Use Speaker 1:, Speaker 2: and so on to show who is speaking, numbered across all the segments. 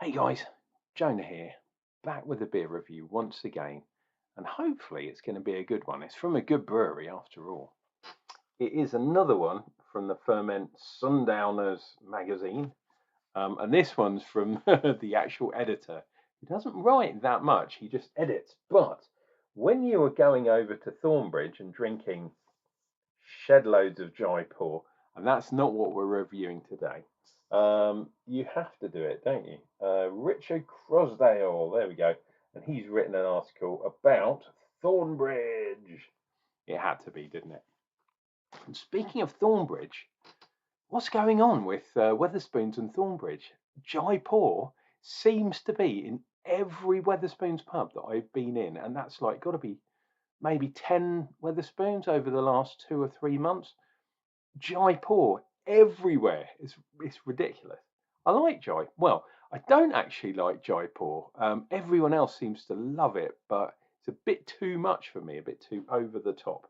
Speaker 1: Hey guys, Jonah here, back with a beer review once again, and hopefully it's going to be a good one. It's from a good brewery after all. It is another one from the Ferment Sundowners magazine, and this one's from the actual editor. He doesn't write that much, he just edits. But when you are going over to Thornbridge and drinking shed loads of Jaipur, and that's not what we're reviewing today. You have to do it, don't you? Richard Crosdale, there we go, and he's written an article about Thornbridge. It had to be, didn't it? And speaking of Thornbridge, what's going on with Wetherspoons and Thornbridge? Jaipur seems to be in every Wetherspoons pub that I've been in, and that's like got to be maybe 10 Wetherspoons over the last 2 or 3 months. Jaipur everywhere. It's ridiculous. I like Jai. Well, I don't actually like Jaipur. Everyone else seems to love it, but it's a bit too much for me, a bit too over the top.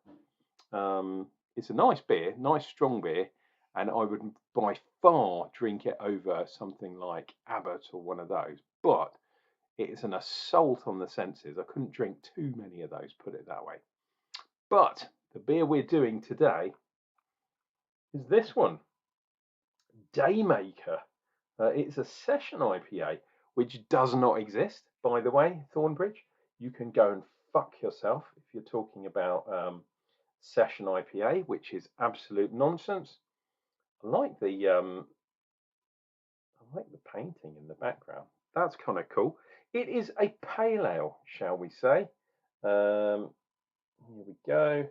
Speaker 1: It's a nice beer, nice strong beer, and I would by far drink it over something like Abbott or one of those. But it is an assault on the senses. I couldn't drink too many of those, put it that way. But the beer we're doing today is this one, Daymaker. It's a session IPA, which does not exist, by the way, Thornbridge. You can go and fuck yourself if you're talking about session IPA, which is absolute nonsense. I like the painting in the background. That's kind of cool. It is a pale ale, shall we say? Here we go.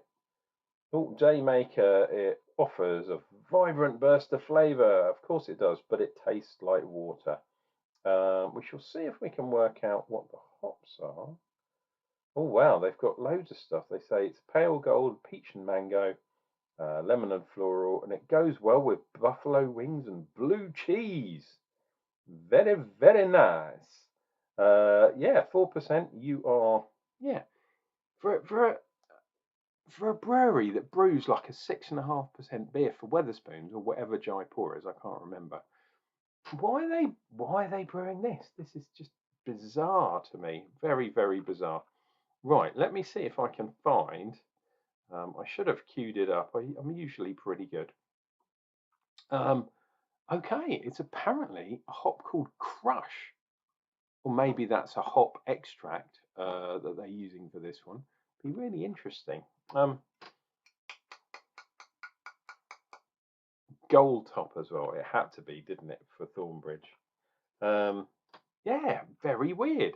Speaker 1: Oh, Daymaker, it offers a vibrant burst of flavour. Of course it does, but it tastes like water. We shall see if we can work out what the hops are. Oh, wow, they've got loads of stuff. They say it's pale gold, peach and mango, lemon and floral, and it goes well with buffalo wings and blue cheese. Very, very nice. Yeah, 4%. You are, yeah, for a brewery that brews like a 6.5% beer for Wetherspoons or whatever Jaipur is, I can't remember. Why are they brewing this? This is just bizarre to me. Very, very bizarre. Right, let me see if I can find. I should have queued it up. I'm usually pretty good. Okay, it's apparently a hop called Crush, or maybe that's a hop extract that they're using for this one. Be really interesting. Gold top as well. It had to be, didn't it, for Thornbridge? Yeah, very weird.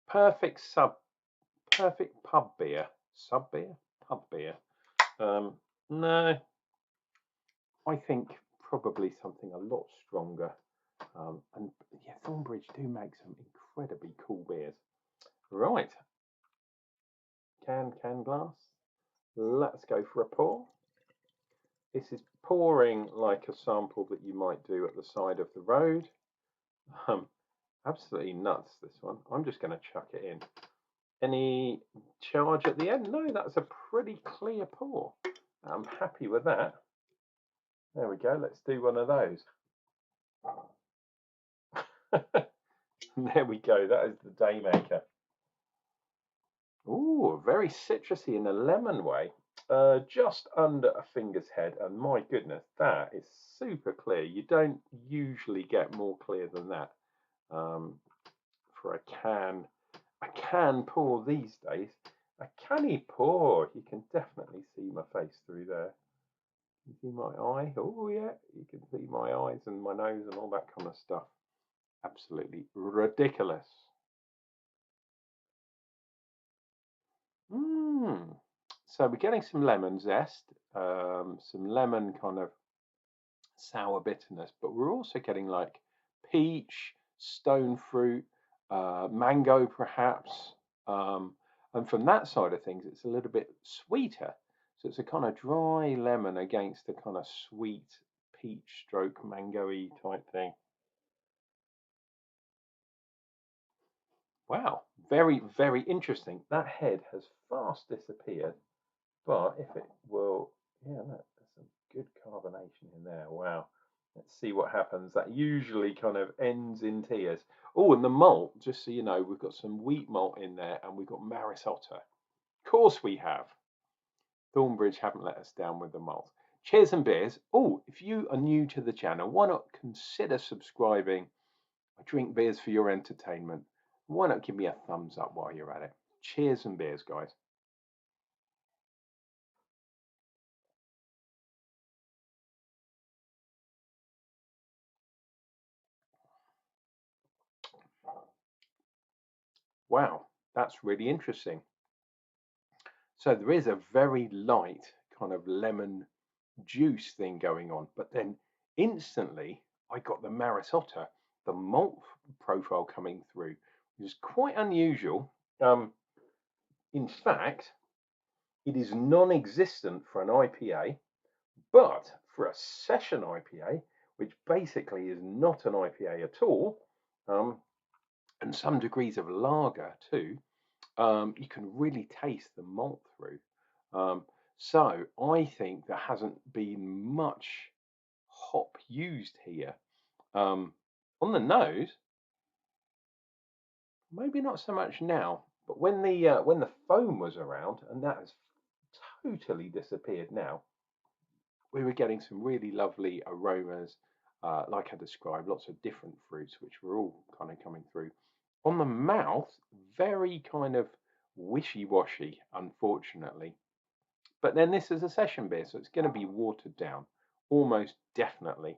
Speaker 1: Perfect pub beer. Sub beer? Pub beer. No, I think probably something a lot stronger. And yeah, Thornbridge do make some incredibly cool beers. Right, can glass. Let's go for a pour. This is pouring like a sample that you might do at the side of the road. Absolutely nuts, this one. I'm just going to chuck it in. Any charge at the end? No, that's a pretty clear pour. I'm happy with that. There we go. Let's do one of those. There we go. That is the Daymaker. Ooh, very citrusy in a lemon way. Just under a finger's head, and my goodness, that is super clear. You don't usually get more clear than that for a can pour these days. A canny pour. You can definitely see my face through there. You see my eye? Oh yeah, you can see my eyes and my nose and all that kind of stuff. Absolutely ridiculous. So we're getting some lemon zest, some lemon kind of sour bitterness, but we're also getting like peach, stone fruit, mango perhaps. And from that side of things, it's a little bit sweeter. So it's a kind of dry lemon against a kind of sweet peach stroke mango-y type thing. Wow, very, very interesting. That head has fast disappeared, but if it will, yeah, look, there's some good carbonation in there. Wow. Let's see what happens. That usually kind of ends in tears. Oh, and the malt, just so you know, we've got some wheat malt in there and we've got Maris Otter. Of course we have. Thornbridge haven't let us down with the malt. Cheers and beers. Oh, if you are new to the channel, why not consider subscribing? I drink beers for your entertainment. Why not give me a thumbs up while you're at it? Cheers and beers, guys. Wow, that's really interesting. So there is a very light kind of lemon juice thing going on, but then instantly I got the Maris Otter, the malt profile coming through, which is quite unusual. In fact, it is non-existent for an IPA, but for a session IPA, which basically is not an IPA at all, and some degrees of lager too, you can really taste the malt through. So I think there hasn't been much hop used here. On the nose, maybe not so much now, but when the foam was around, and that has totally disappeared now, we were getting some really lovely aromas, like I described, lots of different fruits, which were all kind of coming through. On the mouth, very kind of wishy-washy, unfortunately. But then this is a session beer, so it's going to be watered down, almost definitely.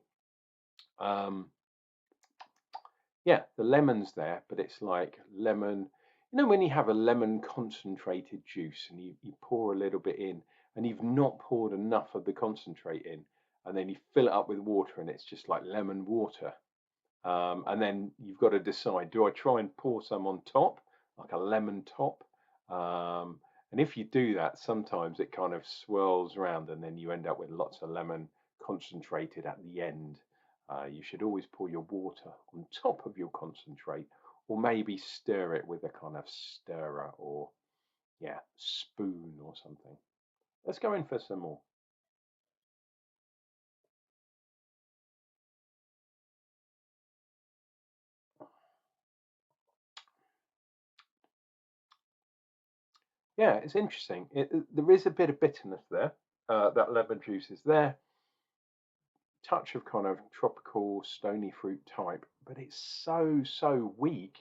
Speaker 1: Yeah, the lemon's there, but it's like lemon. You know, when you have a lemon concentrated juice and you pour a little bit in and you've not poured enough of the concentrate in, and then you fill it up with water and it's just like lemon water. And then you've got to decide, do I try and pour some on top, like a lemon top? And if you do that, sometimes it kind of swirls around and then you end up with lots of lemon concentrated at the end. You should always pour your water on top of your concentrate, or maybe stir it with a kind of stirrer or, yeah, spoon or something. Let's go in for some more. Yeah, it's interesting. There is a bit of bitterness there. That lemon juice is there. Touch of kind of tropical stony fruit type, but it's so weak.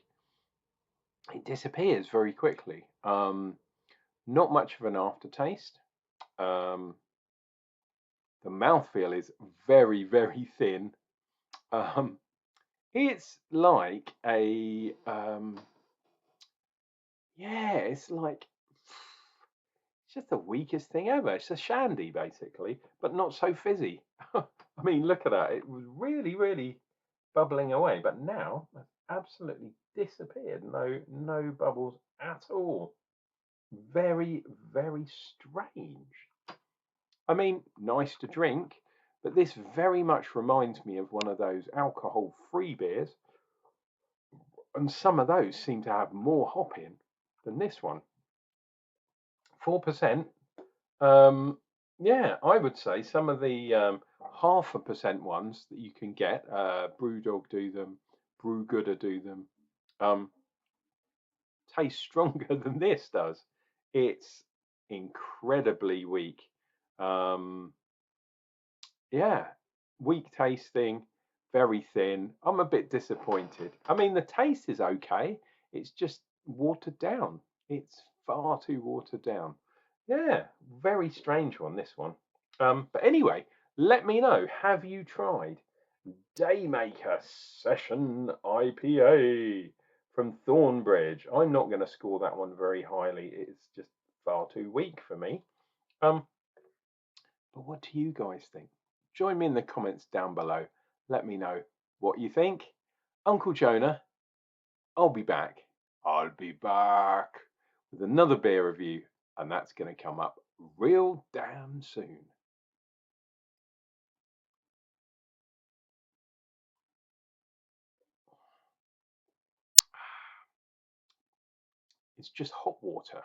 Speaker 1: It disappears very quickly. Not much of an aftertaste. Um, the mouthfeel is very thin. Um, it's like a yeah, it's like it's just the weakest thing ever. It's a shandy basically, but not so fizzy. I mean, look at that. It was really bubbling away, but now it's absolutely disappeared. No bubbles at all. Very strange. I mean, nice to drink, but this very much reminds me of one of those alcohol-free beers, and some of those seem to have more hop in than this one. 4%. Um, yeah, I would say some of the 0.5% ones that you can get, Brewdog do them, Brew Gooder do them, um, taste stronger than this does. It's incredibly weak. Um, yeah, weak tasting, very thin. I'm a bit disappointed. I mean, the taste is okay. It's just watered down. It's far too watered down. Yeah, very strange one, this one. But anyway, let me know. Have you tried Daymaker Session IPA from Thornbridge? I'm not going to score that one very highly. It's just far too weak for me. Um, but what do you guys think? Join me in the comments down below. Let me know what you think. Uncle Jonah, I'll be back. I'll be back with another beer review, and that's going to come up real damn soon. It's just hot water.